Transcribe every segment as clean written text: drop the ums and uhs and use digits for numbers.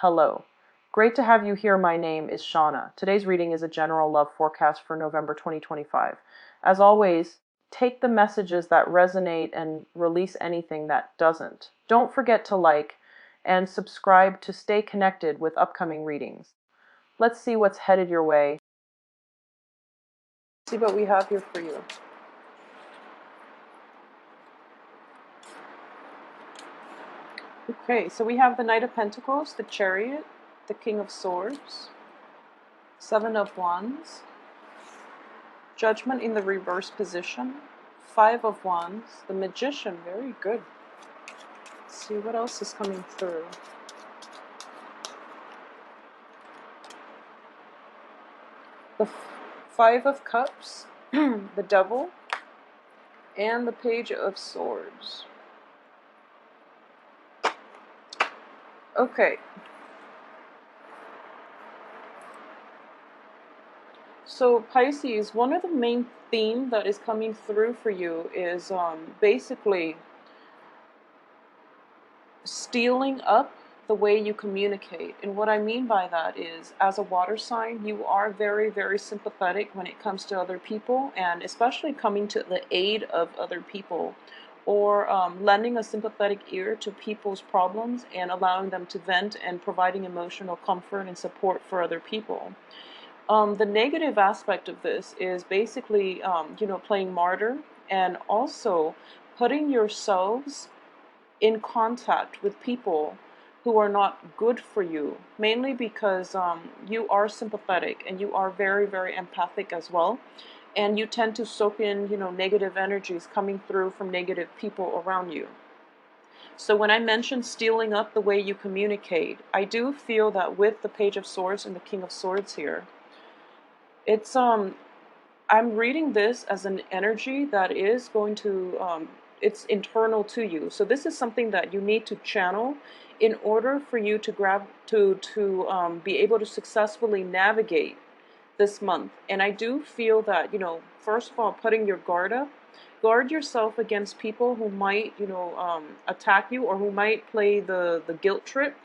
Hello. Great to have you here. My name is Shauna. Today's reading is a general love forecast for November 2025. As always, take the messages that resonate and release anything that doesn't. Don't forget to like and subscribe to stay connected with upcoming readings. Let's see what's headed your way. See what we have here for you. Okay, so we have the Knight of Pentacles, the Chariot, the King of Swords, Seven of Wands, Judgment in the reverse position, Five of Wands, the Magician, very good. Let's see what else is coming through. The Five of Cups, the Devil, and the Page of Swords. Okay. So Pisces, one of the main themes that is coming through for you is basically stealing up the way you communicate. And what I mean by that is, as a water sign, you are very, very sympathetic when it comes to other people, and especially coming to the aid of other people, or lending a sympathetic ear to people's problems and allowing them to vent and providing emotional comfort and support for other people. The negative aspect of this is basically, playing martyr and also putting yourselves in contact with people who are not good for you, mainly because you are sympathetic and you are very, very empathic as well. And you tend to soak in, negative energies coming through from negative people around you. So when I mention stealing up the way you communicate, I do feel that with the Page of Swords and the King of Swords here, it's I'm reading this as an energy that is going to it's internal to you. So this is something that you need to channel in order for you to be able to successfully navigate this month. And I do feel that, first of all, putting your guard up, guard yourself against people who might, attack you, or who might play the guilt trip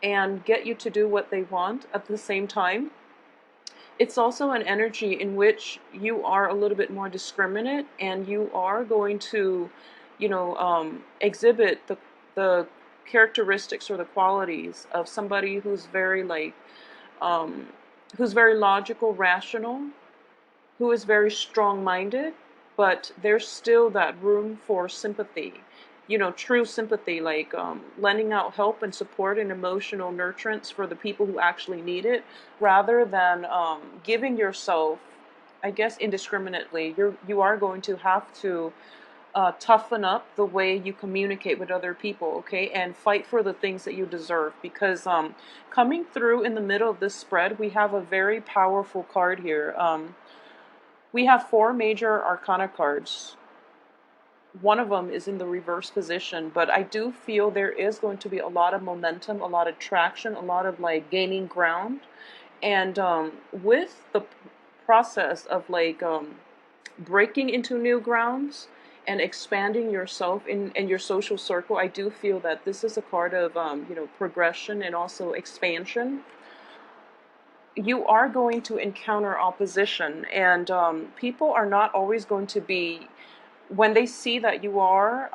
and get you to do what they want at the same time. It's also an energy in which you are a little bit more discriminate, and you are going to, exhibit the characteristics or the qualities of somebody who's very who's very logical, rational, who is very strong-minded, but there's still that room for sympathy. True sympathy, like lending out help and support and emotional nurturance for the people who actually need it, rather than giving yourself, I guess, indiscriminately. You are going to have to toughen up the way you communicate with other people, okay, and fight for the things that you deserve. Because coming through in the middle of this spread, we have a very powerful card here. We have 4 major arcana cards. One of them is in the reverse position, but I do feel there is going to be a lot of momentum, a lot of traction, a lot of gaining ground. And with the process of breaking into new grounds and expanding yourself in your social circle, I do feel that this is a card of progression and also expansion. You are going to encounter opposition, and people are not always going to be, when they see that you are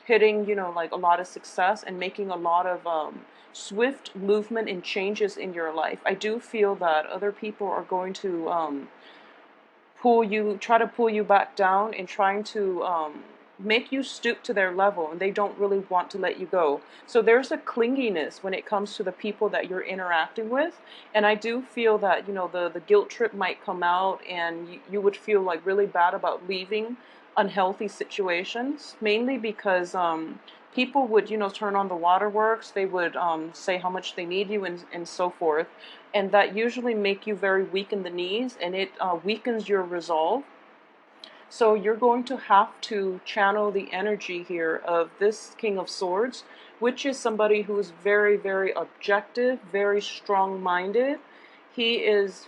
hitting, a lot of success and making a lot of swift movement and changes in your life, I do feel that other people are going to try to pull you back down and trying to make you stoop to their level, and they don't really want to let you go. So there's a clinginess when it comes to the people that you're interacting with, and I do feel that, the guilt trip might come out, and you would feel really bad about leaving unhealthy situations, mainly because people would, turn on the waterworks, they would say how much they need you, and so forth, and that usually make you very weak in the knees, and it weakens your resolve. So you're going to have to channel the energy here of this King of Swords, which is somebody who's very, very objective, very strong-minded. He is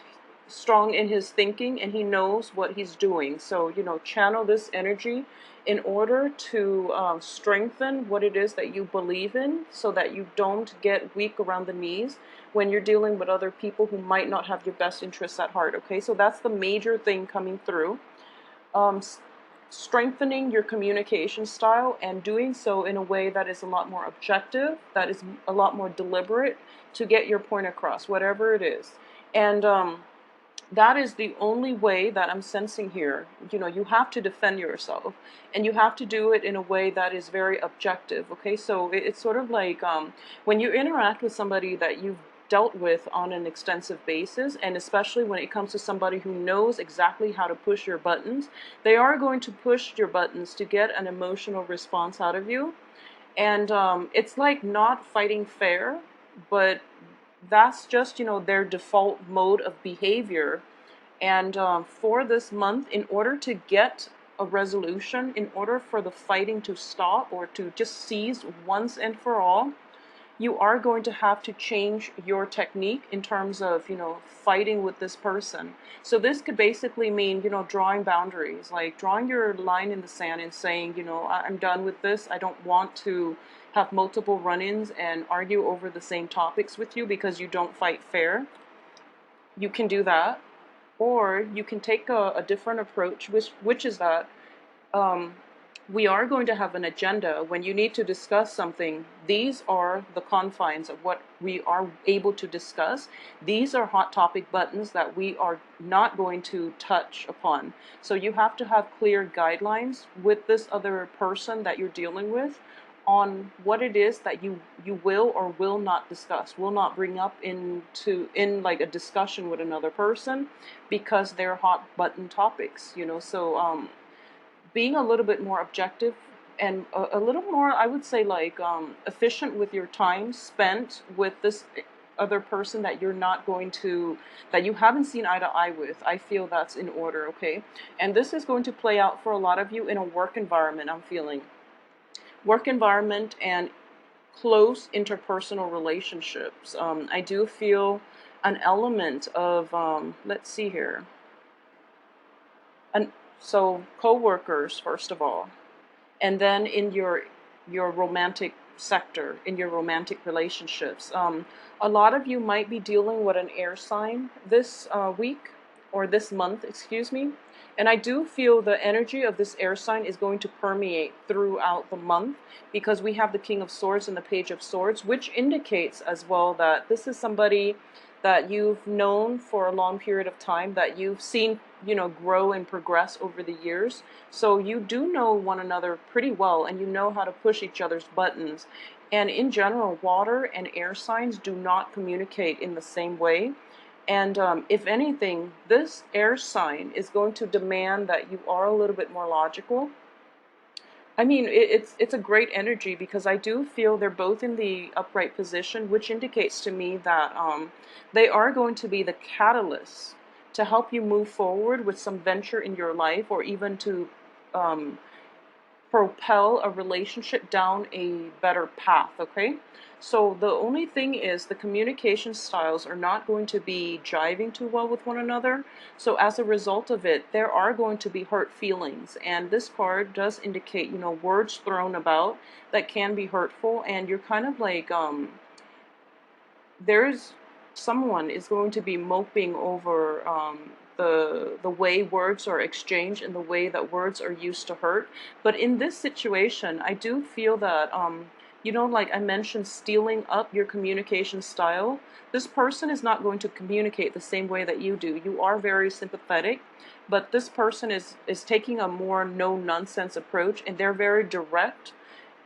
strong in his thinking, and he knows what he's doing. So, you know, channel this energy in order to strengthen what it is that you believe in, so that you don't get weak around the knees when you're dealing with other people who might not have your best interests at heart. Okay, so that's the major thing coming through. um, Strengthening your communication style, and doing so in a way that is a lot more objective, that is a lot more deliberate, to get your point across, whatever it is. And that is the only way that I'm sensing here. You know, you have to defend yourself, and you have to do it in a way that is very objective. Okay, so it's sort of like when you interact with somebody that you've dealt with on an extensive basis, and especially when it comes to somebody who knows exactly how to push your buttons, they are going to push your buttons to get an emotional response out of you. And it's like not fighting fair, but that's just, you know, their default mode of behavior. And for this month, in order to get a resolution, in order for the fighting to stop or to just cease once and for all, you are going to have to change your technique in terms of, you know, fighting with this person. So this could basically mean, you know, drawing boundaries, like drawing your line in the sand and saying, you know, I'm done with this. I don't want to have multiple run-ins and argue over the same topics with you because you don't fight fair. You can do that. Or you can take a different approach, which is that um, we are going to have an agenda. When you need to discuss something, these are the confines of what we are able to discuss. These are hot topic buttons that we are not going to touch upon. So you have to have clear guidelines with this other person that you're dealing with on what it is that you will or will not discuss, will not bring up in like a discussion with another person, because they're hot button topics, you know. So being a little bit more objective and a little more, I would say, like efficient with your time spent with this other person that you're not going to, that you haven't seen eye to eye with, I feel that's in order. Okay, and this is going to play out for a lot of you in a work environment. I'm feeling work environment and close interpersonal relationships. I do feel an element of let's see here, and so co-workers first of all, and then in your romantic sector, in your romantic relationships. A lot of you might be dealing with an air sign this week, or this month, excuse me. And I do feel the energy of this air sign is going to permeate throughout the month, because we have the King of Swords and the Page of Swords, which indicates as well that this is somebody that you've known for a long period of time, that you've seen, you know, grow and progress over the years. So you do know one another pretty well, and you know how to push each other's buttons. And in general, water and air signs do not communicate in the same way. And if anything, this air sign is going to demand that you are a little bit more logical. I mean, it's a great energy, because I do feel they're both in the upright position, which indicates to me that they are going to be the catalyst to help you move forward with some venture in your life, or even to um, propel a relationship down a better path. Okay, so the only thing is the communication styles are not going to be jiving too well with one another. So as a result of it, there are going to be hurt feelings, and this card does indicate, you know, words thrown about that can be hurtful. And you're kind of like there's someone is going to be moping over the way words are exchanged and the way that words are used to hurt. But in this situation, I do feel that you know, like I mentioned, stealing up your communication style. This person is not going to communicate the same way that you do. You are very sympathetic, but this person is taking a more no nonsense approach, and they're very direct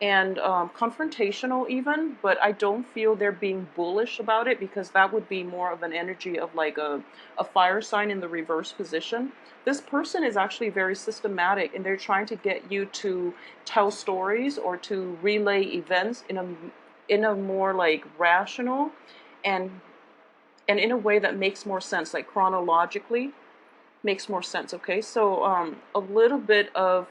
and confrontational even, but I don't feel they're being bullish about it, because that would be more of an energy of like a fire sign in the reverse position. This person is actually very systematic, and they're trying to get you to tell stories or to relay events in a more like rational and in a way that makes more sense, like chronologically makes more sense. Okay, so a little bit of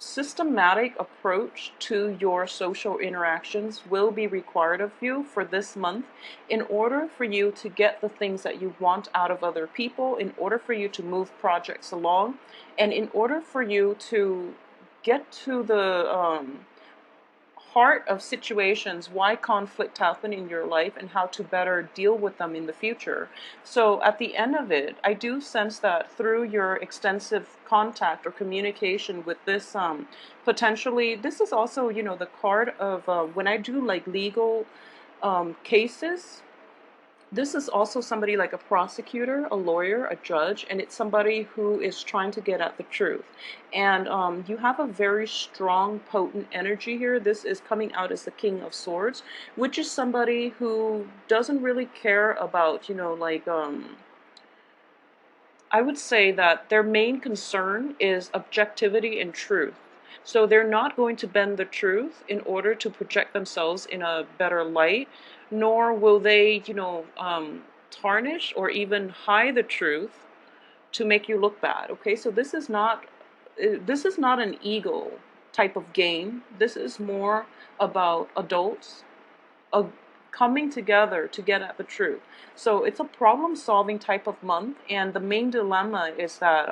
systematic approach to your social interactions will be required of you for this month in order for you to get the things that you want out of other people, in order for you to move projects along, and in order for you to get to the heart of situations, why conflict happen in your life and how to better deal with them in the future. So at the end of it, I do sense that through your extensive contact or communication with this, potentially, this is also, the card of when I do like legal cases. This is also somebody like a prosecutor, a lawyer, a judge, and it's somebody who is trying to get at the truth. And you have a very strong, potent energy here. This is coming out as the King of Swords, which is somebody who doesn't really care about, I would say that their main concern is objectivity and truth. So they're not going to bend the truth in order to project themselves in a better light, nor will they, tarnish or even hide the truth to make you look bad. Okay, so this is not an ego type of game. This is more about adults uh, coming together to get at the truth. So it's a problem-solving type of month, and the main dilemma is that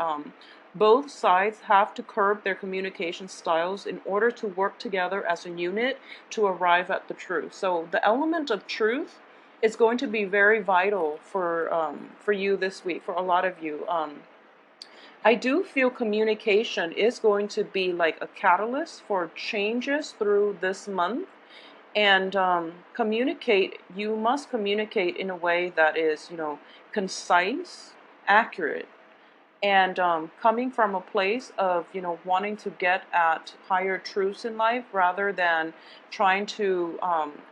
both sides have to curb their communication styles in order to work together as a unit to arrive at the truth. So the element of truth is going to be very vital for you this week, for a lot of you. I do feel communication is going to be like a catalyst for changes through this month. And you must communicate in a way that is, concise, accurate, and coming from a place of, wanting to get at higher truths in life rather than trying to,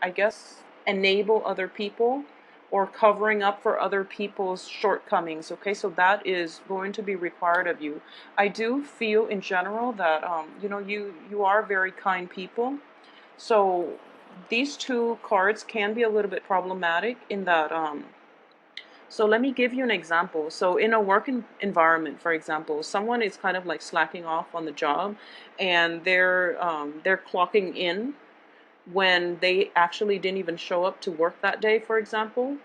I guess, enable other people or covering up for other people's shortcomings. Okay, so that is going to be required of you. I do feel in general that, you are very kind people. So these two cards can be a little bit problematic in that, so let me give you an example. So in a work environment, for example, someone is kind of like slacking off on the job, and they're clocking in when they actually didn't even show up to work that day, for example.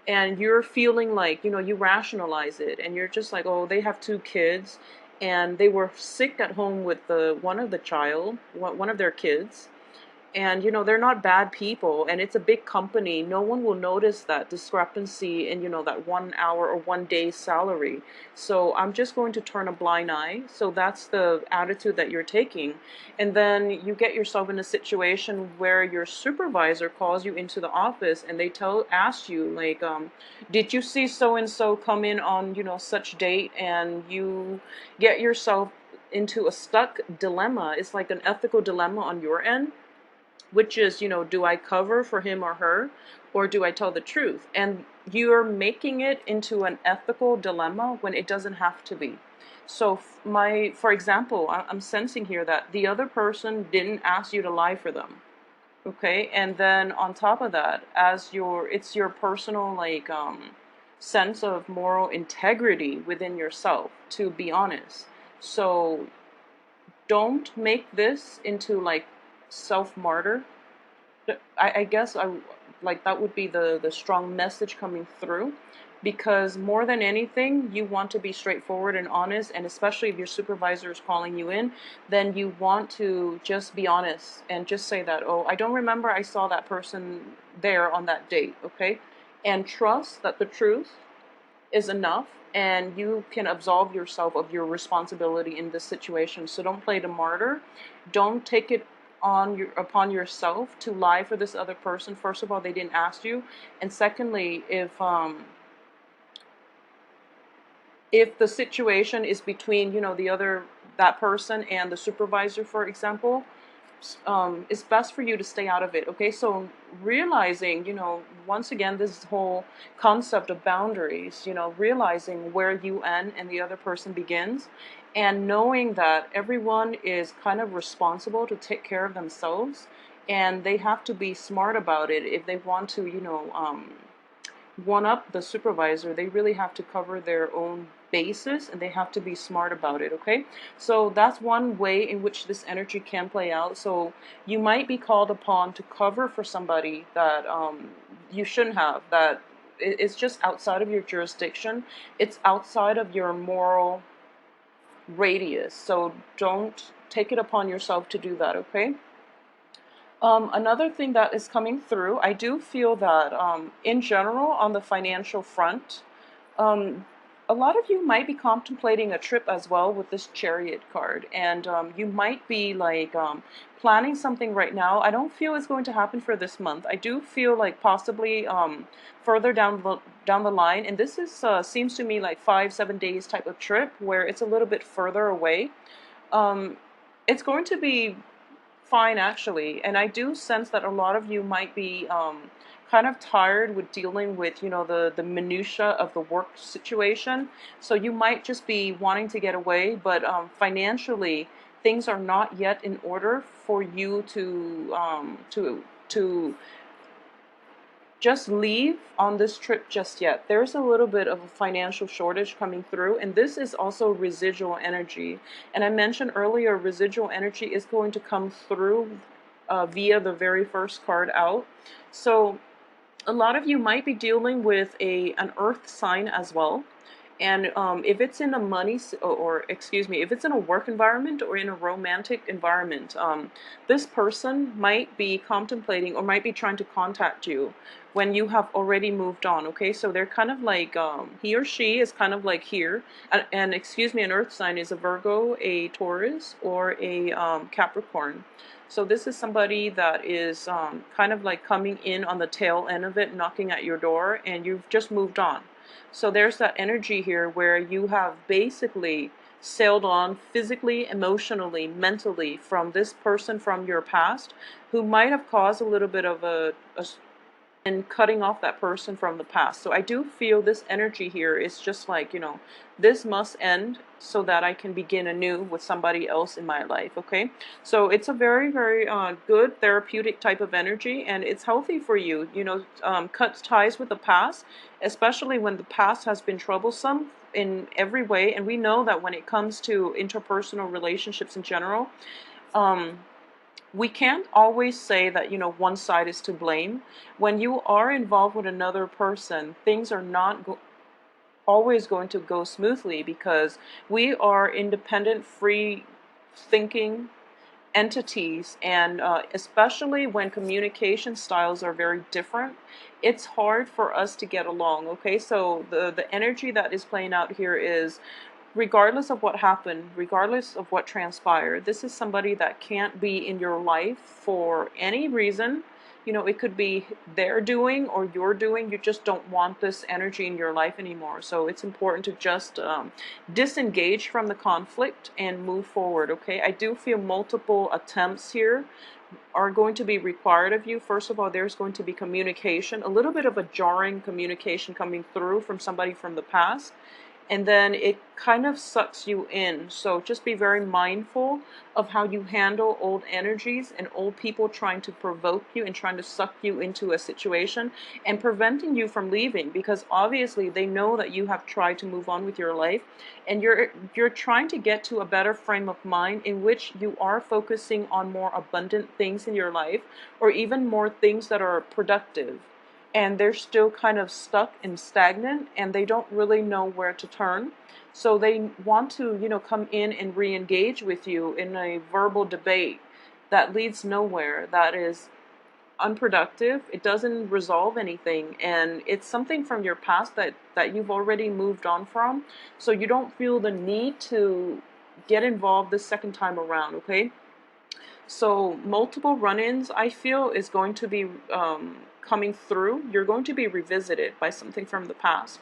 And you're feeling like, you rationalize it, and you're just like, oh, they have two kids, and they were sick at home with one of their kids, and they're not bad people, and it's a big company. No one will notice that discrepancy in, that 1 hour or 1 day's salary. So I'm just going to turn a blind eye. So that's the attitude that you're taking. And then you get yourself in a situation where your supervisor calls you into the office, and they ask you like, did you see so and so come in on, such date? And you get yourself into a stuck dilemma. It's like an ethical dilemma on your end, which is, do I cover for him or her, or do I tell the truth? And you're making it into an ethical dilemma when it doesn't have to be. So for example, I'm sensing here that the other person didn't ask you to lie for them. Okay, and then on top of that, it's your personal like sense of moral integrity within yourself, to be honest. So don't make this into like self-martyr. I guess like that would be the strong message coming through, because more than anything, you want to be straightforward and honest, and especially if your supervisor is calling you in, then you want to just be honest and just say that, oh, I don't remember I saw that person there on that date, okay? And trust that the truth is enough, and you can absolve yourself of your responsibility in this situation. So don't play the martyr. Don't take it upon yourself to lie for this other person. First of all, they didn't ask you, and secondly, if the situation is between, that person and the supervisor, for example, it's best for you to stay out of it. Okay, so realizing, once again, this whole concept of boundaries, realizing where you end and the other person begins, and knowing that everyone is kind of responsible to take care of themselves, and they have to be smart about it if they want to, one up the supervisor. They really have to cover their own basis, and they have to be smart about it, okay? So that's one way in which this energy can play out. So you might be called upon to cover for somebody that you shouldn't have, that it's just outside of your jurisdiction. It's outside of your moral radius. So don't take it upon yourself to do that, okay? Another thing that is coming through, I do feel that in general on the financial front, um, a lot of you might be contemplating a trip as well with this Chariot card, and you might be like planning something right now. I don't feel it's going to happen for this month. I do feel like possibly further down the line, and this is seems to me like 5-7 days type of trip where it's a little bit further away. Um, it's going to be fine actually, and I do sense that a lot of you might be kind of tired with dealing with, you know, the minutia of the work situation. So you might just be wanting to get away, but financially things are not yet in order for you to just leave on this trip just yet. There's a little bit of a financial shortage coming through, and this is also residual energy. And I mentioned earlier, residual energy is going to come through via the very first card out. So a lot of you might be dealing with an earth sign as well. And if it's in a or excuse me, if it's in a work environment or in a romantic environment, this person might be contemplating or might be trying to contact you when you have already moved on. Okay, so they're kind of like he or she is kind of like here, and excuse me, an earth sign is a Virgo, a Taurus, or a Capricorn. So this is somebody that is kind of like coming in on the tail end of it, knocking at your door, and you've just moved on. So there's that energy here where you have basically sailed on physically, emotionally, mentally from this person from your past who might have caused a little bit of and cutting off that person from the past. So I do feel this energy here is just like, you know, this must end so that I can begin anew with somebody else in my life, okay? So it's a very, very good therapeutic type of energy, and it's healthy for you, you know, cut ties with the past, especially when the past has been troublesome in every way. And we know that when it comes to interpersonal relationships in general, um, we can't always say that, you know, one side is to blame. When you are involved with another person, things are not always going to go smoothly because we are independent, free thinking entities, and especially when communication styles are very different, it's hard for us to get along, okay? So the energy that is playing out here is, regardless of what happened, regardless of what transpired, this is somebody that can't be in your life for any reason. You know, it could be their doing or your doing. You just don't want this energy in your life anymore. So it's important to just disengage from the conflict and move forward, okay? I do feel multiple attempts here are going to be required of you. First of all, there's going to be communication, a little bit of a jarring communication coming through from somebody from the past, and then it kind of sucks you in. So just be very mindful of how you handle old energies and old people trying to provoke you and trying to suck you into a situation and preventing you from leaving, because obviously they know that you have tried to move on with your life, and you're trying to get to a better frame of mind in which you are focusing on more abundant things in your life, or even more things that are productive, and they're still kind of stuck and stagnant, and they don't really know where to turn. So they want to, you know, come in and re-engage with you in a verbal debate that leads nowhere, that is unproductive. It doesn't resolve anything, and it's something from your past that you've already moved on from. So you don't feel the need to get involved the second time around, okay? So multiple run-ins, I feel, is going to be coming through. You're going to be revisited by something from the past.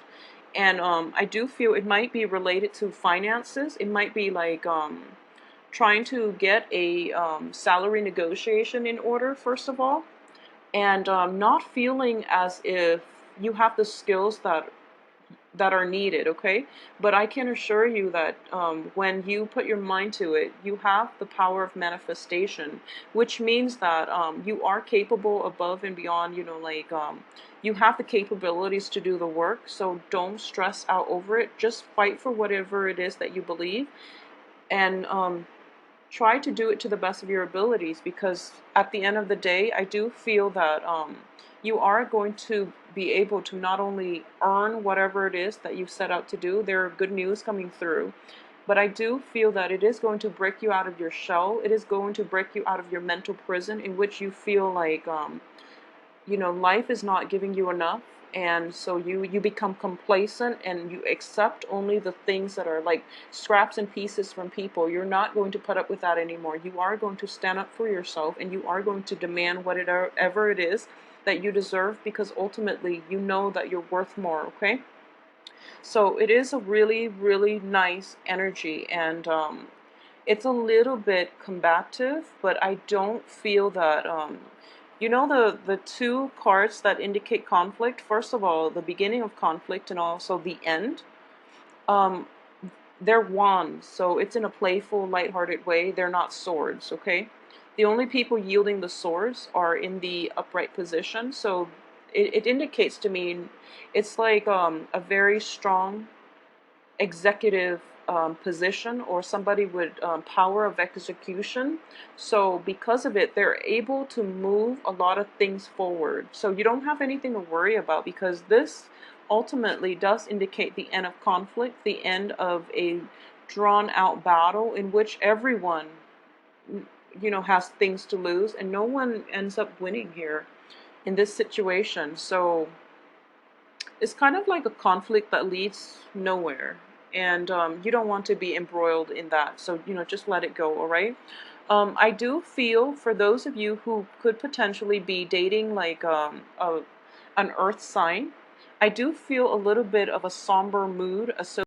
And I do feel it might be related to finances. It might be like trying to get a salary negotiation in order, first of all, and not feeling as if you have the skills that are needed, okay? But I can assure you that when you put your mind to it, you have the power of manifestation, which means that you are capable above and beyond, you know, like You have the capabilities to do the work, so don't stress out over it. Just fight for whatever it is that you believe, and try to do it to the best of your abilities, because at the end of the day, I do feel that you are going to be able to not only earn whatever it is that you set out to do, there are good news coming through, but I do feel that it is going to break you out of your shell. It is going to break you out of your mental prison in which you feel like life is not giving you enough, and so you become complacent and you accept only the things that are like scraps and pieces from people. You're not going to put up with that anymore. You are going to stand up for yourself, and you are going to demand whatever it is that you deserve, because ultimately you know that you're worth more. Okay, so it is a really, really nice energy, and it's a little bit combative, but I don't feel that the two cards that indicate conflict. First of all, the beginning of conflict and also the end. Um, they're wands, so it's in a playful, lighthearted way. They're not swords, okay? The only people yielding the swords are in the upright position, so it indicates to me it's like a very strong executive position, or somebody with power of execution. So because of it, they're able to move a lot of things forward. So you don't have anything to worry about, because this ultimately does indicate the end of conflict, the end of a drawn out battle in which everyone has things to lose, and no one ends up winning here in this situation. So it's kind of like a conflict that leads nowhere, and you don't want to be embroiled in that. So just let it go. All right. I do feel for those of you who could potentially be dating like an earth sign, I do feel a little bit of a somber mood associated